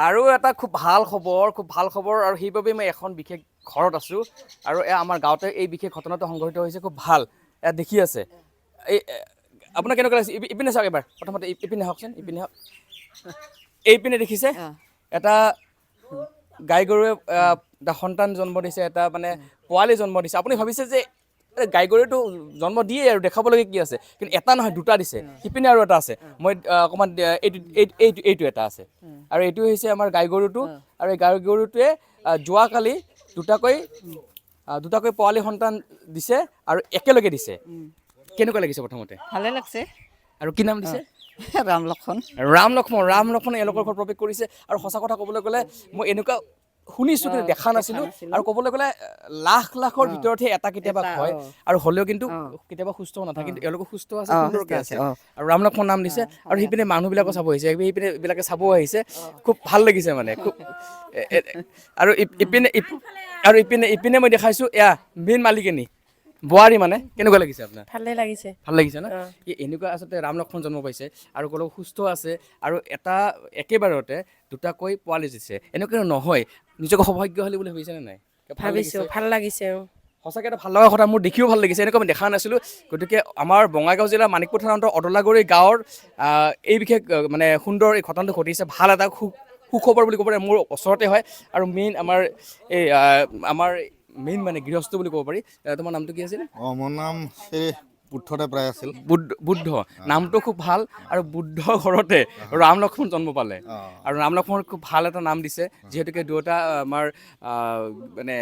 আৰু এটা খুব ভাল খবৰ আৰু সেইবাবে মই এখন বিশেষ ঘৰত আছোঁ আৰু আমাৰ গাঁৱতে এই বিশেষ ঘটনাটো সংঘটিত হৈছে খুব ভাল দেখি আছে এই আপোনাৰ কেনেকুৱা লাগিছে ইপিনে চাওক এবাৰ প্ৰথমতে ইপিনে হওকচোন ইপিনে হওক এইপিনে দেখিছে এটা গাই গৰুৱে এটা সন্তান জন্ম দিছে এটা মানে পোৱালি জন্ম দিছে আপুনি ভাবিছে যে গাই গৰুটো জন্ম দিয়ে আৰু দেখাবলগীয়া কি আছে কিন্তু এটা নহয় দুটা দিছে সিপিনে আৰু এটা আছে মই অকণমান এইটো এটা আছে আৰু এইটো হৈছে আমাৰ গাই গৰুটো আৰু এই গাই গৰুটোৱে যোৱাকালি দুটাকৈ পোৱালি সন্তান দিছে আৰু একেলগে দিছে কেনেকুৱা লাগিছে প্ৰথমতে ভালে লাগছে আৰু কি নাম দিছে ৰাম লক্ষণ ৰাম লক্ষ্মণ এওঁলোকৰ ঘৰত প্ৰৱেশ কৰিছে আৰু সঁচা কথা ক'বলৈ গ'লে মই এনেকুৱা শুনিছোঁ কিন্তু দেখা নাছিলোঁ আৰু ক'বলৈ গ'লে লাখৰ ভিতৰতহে এটা কেতিয়াবা হয় আৰু হ'লেও কিন্তু কেতিয়াবা সুস্থও নাথাকে কিন্তু এওঁলোকো সুস্থ আছে সুন্দৰকৈ আছে আৰু ৰাম লক্ষ্মণ নাম দিছে আৰু সেইপিনে মানুহবিলাকো চাব আহিছে সেইপিনে এইবিলাকে চাব আহিছে খুব ভাল লাগিছে মানে খুব আৰু ইপিনে মই দেখাইছোঁ এয়া মেইন মালিকনী বোৱাৰী মানে কেনেকুৱা লাগিছে আপোনাৰ ভালে লাগিছে ভাল লাগিছে ন এনেকুৱা আচলতে ৰাম লক্ষ্মণ জন্ম পাইছে আৰু ক'লেও সুস্থ আছে আৰু এটা একেবাৰতে দুটাকৈ পোৱালি দিছে এনেকুৱা নহয় নিজকে সৌভাগ্যশালী বুলি ভাবিছেনে নাই ভাবিছো ভাল লাগিছে সঁচাকৈ এটা ভাল লগা কথা মোৰ দেখিও ভাল লাগিছে এনেকুৱা মই দেখা নাছিলোঁ গতিকে আমাৰ বঙাইগাঁও জিলাৰ মানিকপুৰ থানাৰ অদলাগুৰি গাঁৱৰ এই বিশেষ মানে সুন্দৰ এই ঘটনাটো ঘটিছে ভাল এটা সুখবৰ বুলি ক'ব পাৰে মোৰ ওচৰতে হয় আৰু মেইন আমাৰ মেইন মানে গৃহস্থ বুলি ক'ব পাৰি তোমাৰ নামটো কি আছিল মোৰ নাম বুদ্ধতে প্ৰায় আছিল বুদ্ধ নামটো খুব ভাল আৰু বুদ্ধ ঘৰতে ৰাম লক্ষ্মণ জন্ম পালে আৰু ৰাম লক্ষ্মণ খুব ভাল এটা নাম দিছে যিহেতুকে দুয়োটা আমাৰ মানে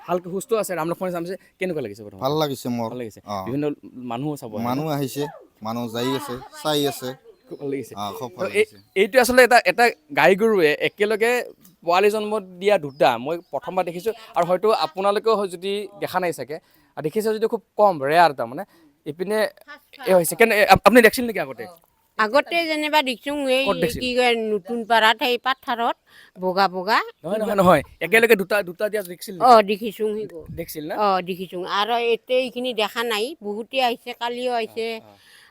ভালকৈ সুস্থ আছে ৰাম লক্ষ্মণৰ নাম দিছে কেনেকুৱা লাগিছে ভাল লাগিছে মোৰ ভাল লাগিছে বিভিন্ন মানুহ চাব মানুহ আহিছে মানুহ যাই আছে চাই আছে খুব ভাল লাগিছে খুব ভাল লাগিছে এইটো আচলতে এটা গাই গৰুৱে একেলগে পোৱালি জন্ম দিয়া দুটা মই প্ৰথমবাৰ দেখিছোঁ আৰু হয়তো আপোনালোকেও যদি দেখা নাই চাগে দেখিছে যদি খুব কম ৰেয়াৰ তাৰমানে ইপিনে হৈছে আপুনি দেখিছিল নেকি আগতে যেনিবা দেখিছোঁ এই কি কয় নতুন পাৰাত সেই পাথাৰত বগা নহয় একেলগে দুটা দিয়া দেখিছিল দেখিছোঁ দেখিছিল না দেখিছোঁ আৰু এতিয়া এইখিনি দেখা নাই বহুতেই আহিছে কালিও আহিছে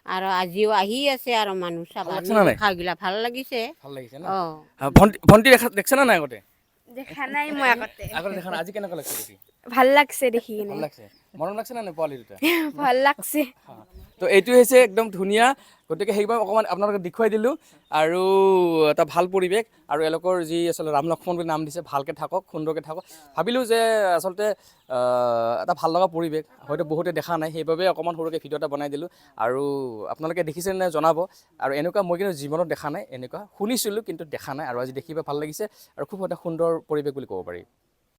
আৰু আজিও আহি আছে আৰু মানুহ চাবা খাগিলা ভাল লাগিছে ভণ্টি দেখিছে না নাই আগতে দেখা নাই মই আগতে দেখা নাই আজি কেনেকুৱা লাগিছে দেখি ভাল লাগছে দেখি ভাল লাগছে মৰম লাগছে না নাই পোৱালি দুটা ভাল লাগছে তো এইটো হৈছে একদম ধুনীয়া গতিকে সেইবাবে অকণমান আপোনালোকে দেখুৱাই দিলোঁ আৰু এটা ভাল পৰিৱেশ আৰু এওঁলোকৰ যি আচলতে ৰাম লক্ষ্মণ বুলি নাম দিছে ভালকৈ থাকক সুন্দৰকৈ থাকক ভাবিলোঁ যে আচলতে এটা ভাল লগা পৰিৱেশ হয়তো বহুতে দেখা নাই সেইবাবে অকণমান সৰুকৈ ভিডিঅ' এটা বনাই দিলোঁ আৰু আপোনালোকে দেখিছে নে জনাব আৰু এনেকুৱা মই কিন্তু জীৱনত দেখা নাই এনেকুৱা শুনিছিলোঁ কিন্তু দেখা নাই আৰু আজি দেখিব ভাল লাগিছে আৰু খুব এটা সুন্দৰ পৰিৱেশ বুলি ক'ব পাৰি